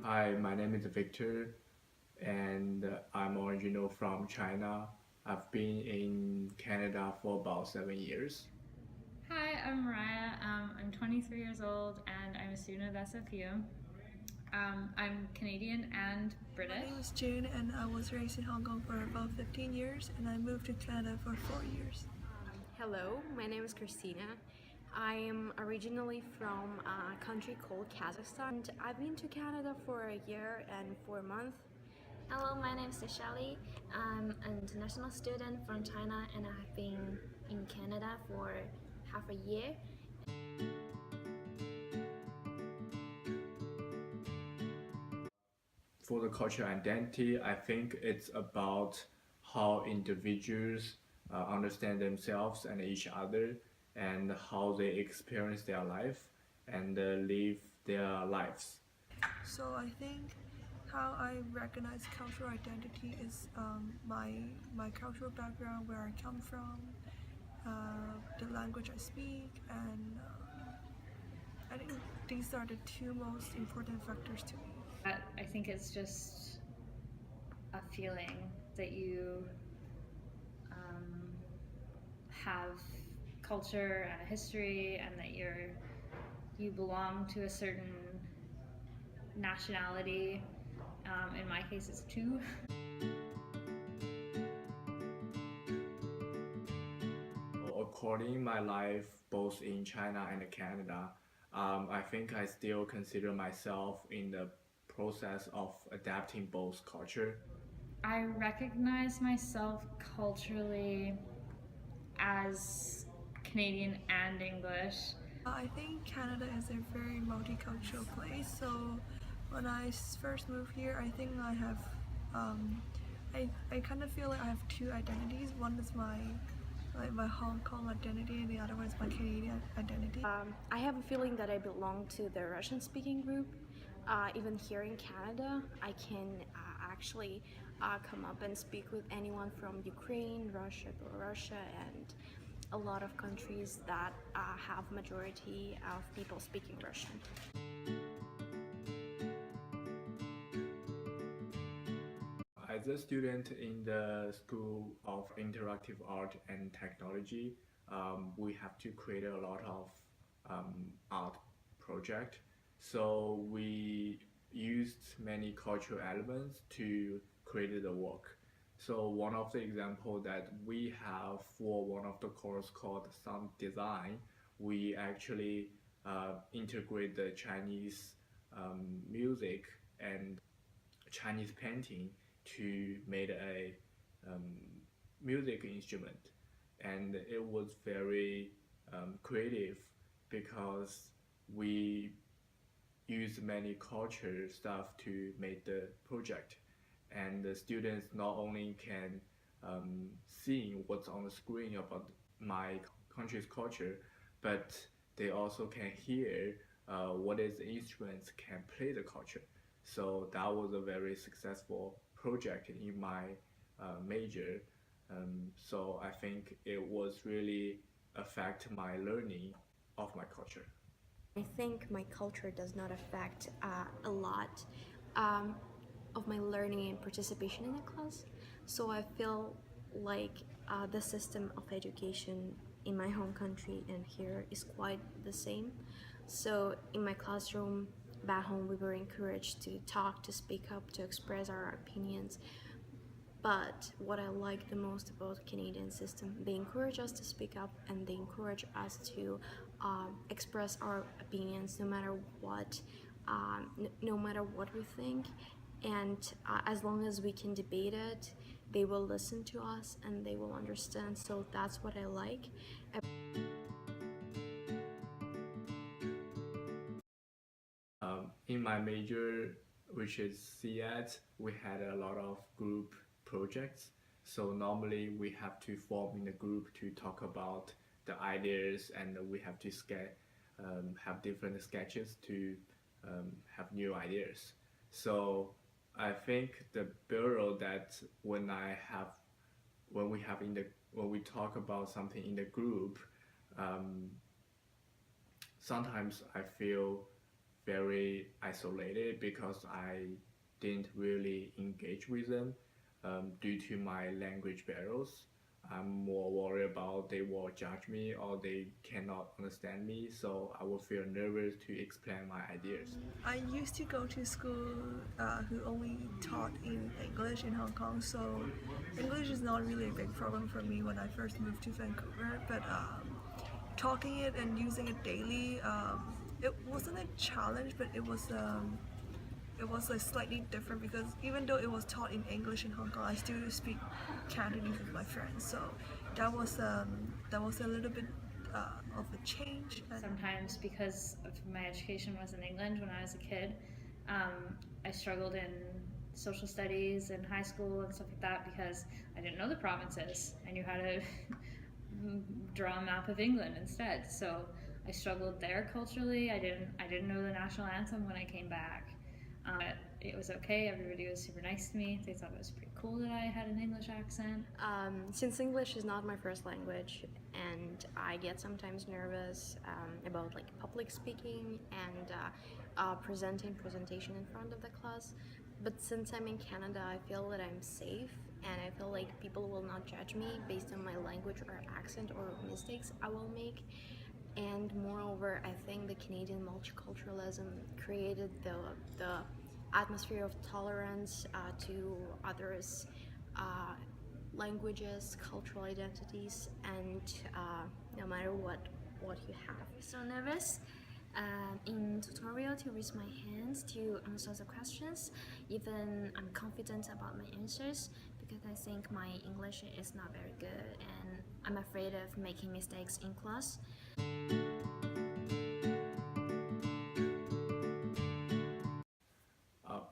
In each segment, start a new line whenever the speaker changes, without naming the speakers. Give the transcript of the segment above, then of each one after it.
Hi, my name is Victor, and I'm original from China. I've been in Canada for about 7 years.
Hi, I'm Mariah. I'm 23 years old and I'm a student at SFU. I'm Canadian and
My
British.
name is June, and I was raised in Hong Kong for about 15 years, and I moved to Canada for 4 years.
Hello, my name is Christina. I am originally from a country called Kazakhstan. And I've been to Canada for a year and 4 months.
Hello, my name is Shelley. I'm an international student from China and I've been in Canada for half a year.
For the cultural identity, I think it's about how individuals understand themselves and each other and how they experience their life and live their lives.
So I think how I recognize cultural identity is my cultural background, where I come from, the language I speak, and I think these are the two most important factors to me.
I think it's just a feeling that you have culture and a history and that you belong to a certain nationality. In my case, it's two.
According my life both in China and Canada, I think I still consider myself in the process of adapting both culture.
I recognize myself culturally as Canadian and English.
I think Canada is a very multicultural place. So when I first moved here, I think I have, I kind of feel like I have two identities. One is my Hong Kong identity, and the other one is my Canadian identity.
I have a feeling that I belong to the Russian speaking group. Even here in Canada, I can actually come up and speak with anyone from Ukraine, Russia, Belarus, and a lot of countries that have majority of people speaking Russian.
As a student in the School of Interactive Art and Technology, we have to create a lot of art project. So we used many cultural elements to create the work. So one of the example that we have for one of the course called sound design, we actually integrate the Chinese music and Chinese painting to make a um, music instrument, and it was very creative because we use many culture stuff to make the project, and the students not only can see what's on the screen about my country's culture, but they also can hear what is the instruments can play the culture. So that was a very successful project in my major. So I think it was really affect my learning of my culture.
I think my culture does not affect a lot um, of my learning and participation in the class. So I feel like the system of education in my home country and here is quite the same. So in my classroom back home, we were encouraged to talk, to speak up, to express our opinions. But what I like the most about the Canadian system, they encourage us to speak up and they encourage us to express our opinions no matter what, no matter what we think. And as long as we can debate it, they will listen to us and they will understand. So that's what I like.
In my major, which is CS, we had a lot of group projects. So normally we have to form in a group to talk about the ideas, and we have to have different sketches to have new ideas. So I think the bureau that when we have in the when we talk about something in the group, um, sometimes I feel very isolated because I didn't really engage with them due to my language barriers. I'm more worried about they will judge me or they cannot understand me, so I will feel nervous to explain my ideas.
I used to go to school who only taught in English in Hong Kong, so English is not really a big problem for me when I first moved to Vancouver. But talking it and using it daily, it wasn't a challenge, but it was like slightly different because even though it was taught in English in Hong Kong, I still speak Cantonese with my friends. So that was a little bit of a change. And
Sometimes because of my education was in England when I was a kid, I struggled in social studies in high school and stuff like that because I didn't know the provinces. I knew how to draw a map of England instead. So I struggled there culturally. I didn't know the national anthem when I came back. But it was okay. Everybody was super nice to me. They thought it was pretty cool that I had an English accent.
Since English is not my first language, and I get sometimes nervous about like public speaking and presentation in front of the class. But since I'm in Canada, I feel that I'm safe, and I feel like people will not judge me based on my language or accent or mistakes I will make. And moreover, I think the Canadian multiculturalism created the atmosphere of tolerance to others' languages, cultural identities, and no matter what you have.
So nervous in tutorial to raise my hands to answer the questions. Even I'm confident about my answers because I think my English is not very good and I'm afraid of making mistakes in class.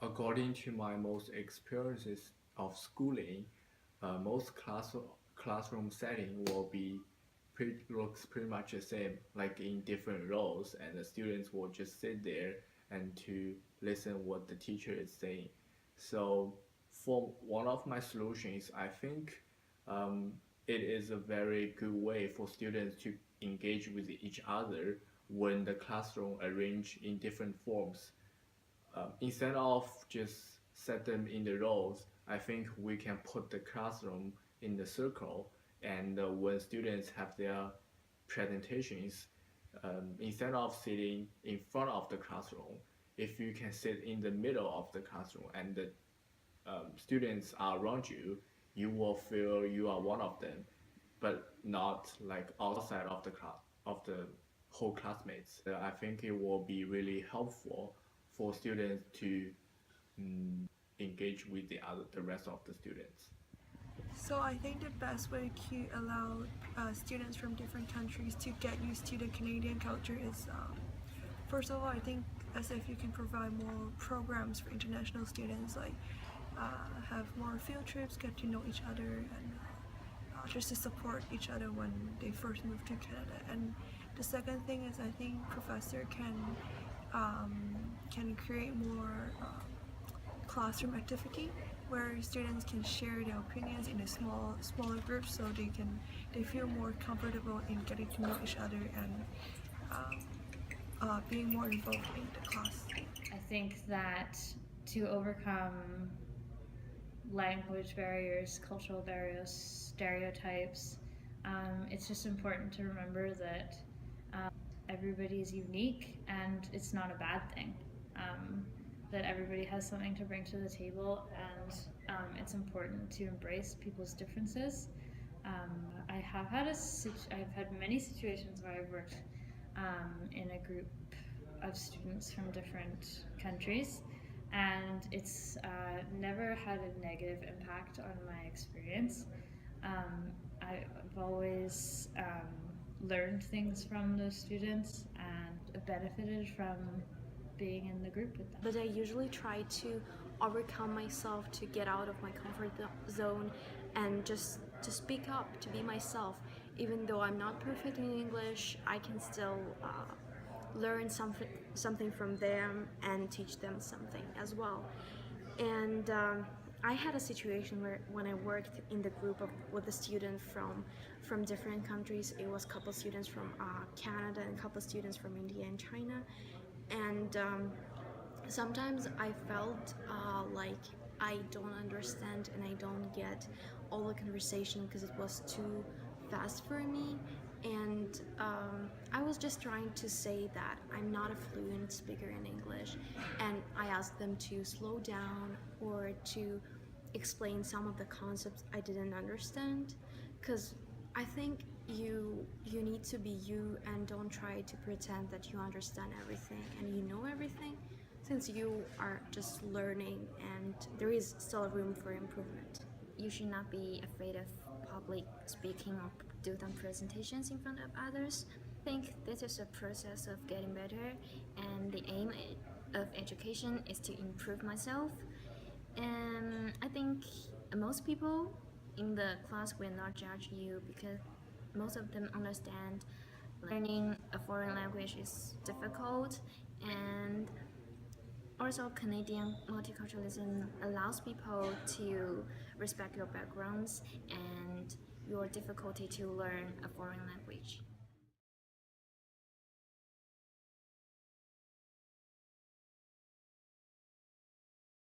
According to my most experiences of schooling, most classroom setting will be looks pretty much the same, like in different roles, and the students will just sit there and to listen what the teacher is saying. So, for one of my solutions, I think it is a very good way for students to engage with each other when the classroom arranged in different forms. Instead of just set them in the rows, I think we can put the classroom in the circle, and when students have their presentations, instead of sitting in front of the classroom, if you can sit in the middle of the classroom and the students are around you, you will feel you are one of them, but not like outside of the class of the whole classmates. I think it will be really helpful for students to engage with the rest of the students.
So I think the best way to allow students from different countries to get used to the Canadian culture is, first of all, I think SFU can provide more programs for international students, like have more field trips, get to know each other, and just to support each other when they first move to Canada. And the second thing is I think professor can create more classroom activity where students can share their opinions in a smaller groups, so they feel more comfortable in getting to know each other and being more involved in the class.
I think that to overcome language barriers, cultural barriers, stereotypes, it's just important to remember that everybody is unique and it's not a bad thing. That everybody has something to bring to the table, and it's important to embrace people's differences. I've had many situations where I've worked in a group of students from different countries, and it's never had a negative impact on my experience. I've always learned things from those students and benefited from being in the group with them.
But I usually try to overcome myself to get out of my comfort zone and just to speak up, to be myself. Even though I'm not perfect in English, I can still learn something from them and teach them something as well. And I had a situation where when I worked in the group with a student from different countries, it was a couple students from Canada and a couple students from India and China. And sometimes I felt like I don't understand and I don't get all the conversation because it was too fast for me. And I was just trying to say that I'm not a fluent speaker in English, and I asked them to slow down or to explain some of the concepts I didn't understand, because I think you need to be you and don't try to pretend that you understand everything and you know everything, since you are just learning and there is still room for improvement.
You should not be afraid of public speaking or do some presentations in front of others. I think this is a process of getting better, and the aim of education is to improve myself. And I think most people in the class will not judge you because most of them understand learning a foreign language is difficult, and also Canadian multiculturalism allows people to respect your backgrounds and your difficulty to learn a foreign language.